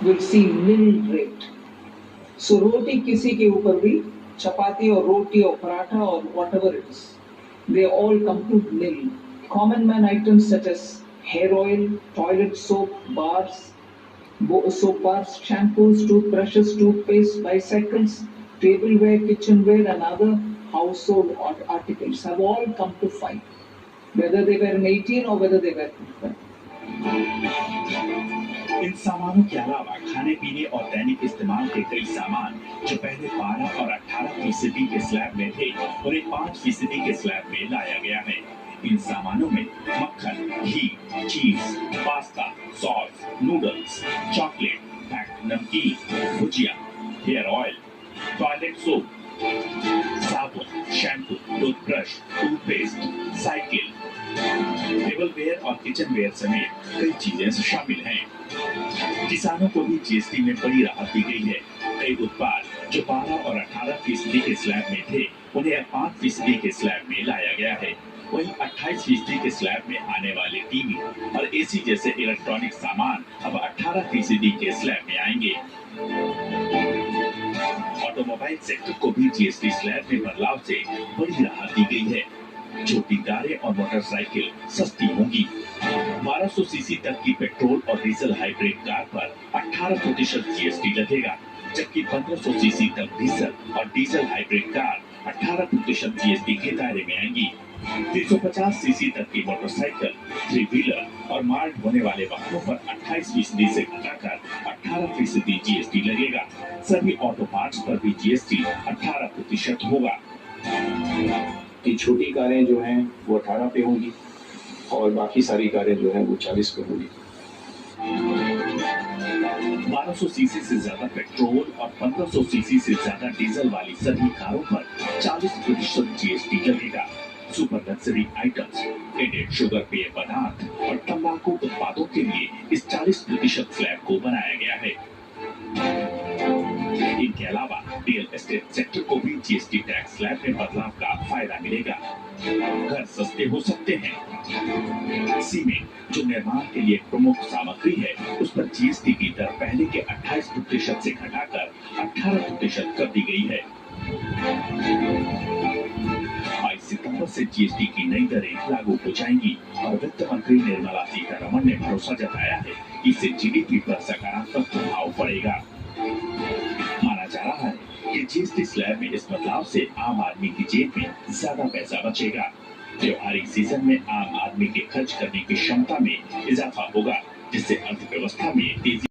will see nil rate. So roti किसी के ऊपर भी chapati or roti or paratha or whatever it is, they all come to nil. Common man items such as hair oil, toilet soap, soap bars, shampoos, toothbrushes, toothpaste, bicycles, tableware, kitchenware, and other household articles have all come to 5, whether they were in 18 or whether they were in 12. इन सामानों के अलावा खाने पीने और दैनिक इस्तेमाल के कई सामान जो पहले 12 और 18% के स्लैब में थे उन्हें 5% के स्लैब में लाया गया है। इन सामानों में मक्खन, घी, चीज, pasta, sauce, noodles, chocolate, packed नमकीन, भुजिया, हेयर ऑयल, टॉयलेट सोप, साबुन, shampoo, toothbrush, toothpaste, cycle, tableware और किचनवेयर समेत कई चीजें शामिल हैं। किसानों को भी जीएसटी में बड़ी राहत दी गई है। कई उत्पाद जो 12 और 18% के स्लैब में थे उन्हें 5% के स्लैब में लाया गया है। वहीं 28% के स्लैब में आने वाले टीवी और एसी जैसे इलेक्ट्रॉनिक सामान अब 18% के स्लैब में आएंगे। ऑटोमोबाइल सेक्टर को भी जीएसटी स्लैब में बदलाव से बड़ी राहत दी गई है। छोटी कारें और मोटरसाइकिल सस्ती होंगी। 1200 सीसी तक की पेट्रोल और डीजल हाइब्रिड कार पर 18% जीएसटी लगेगा, जबकि 1500 सीसी तक डीजल और डीजल हाइब्रिड कार 18% जीएसटी के दायरे में आएंगी। 350 सीसी तक की मोटरसाइकिल, 3 व्हीलर और माल ढोने वाले वाहनों पर 28% से घटाकर 18% जीएसटी लगेगा। सभी ऑटो पार्ट्स पर भी जीएसटी 18% होगा। कि छोटी कारें जो हैं वो 18 पे होंगी और बाकी सारी कारें जो हैं वो 40 पे होंगी। 1200 सीसी से ज्यादा पेट्रोल और 1500 सीसी से ज्यादा डीजल वाली सभी कारों पर 40% जीएसटी लगेगा। Super luxury items, added sugar पेय पदार्थ और तंबाकू उत्पादों के लिए इस 40% स्लैब को बनाया गया है। इनके अलावा रियल एस्टेट सेक्टर को भी जीएसटी टैक्स स्लैब में बदलाव का फायदा मिलेगा। घर सस्ते हो सकते हैं। सीमेंट जो निर्माण के लिए प्रमुख सामग्री है उस पर जीएसटी की दर पहले के 28% से घटाकर 18% कर दी गई है। 22 सितंबर से जीएसटी की नई दरें लागू हो जाएंगी और वित्त मंत्री निर्मला सीतारमण ने भरोसा जताया है कि इससे जीडीपी पर सकारात्मक प्रभाव पड़ेगा। माना जा रहा है कि जीएसटी स्लैब में इस बदलाव से आम आदमी की जेब में ज्यादा पैसा बचेगा। त्योहारी सीजन में आम आदमी के खर्च करने की क्षमता में इजाफा होगा, जिससे अर्थव्यवस्था में तेजी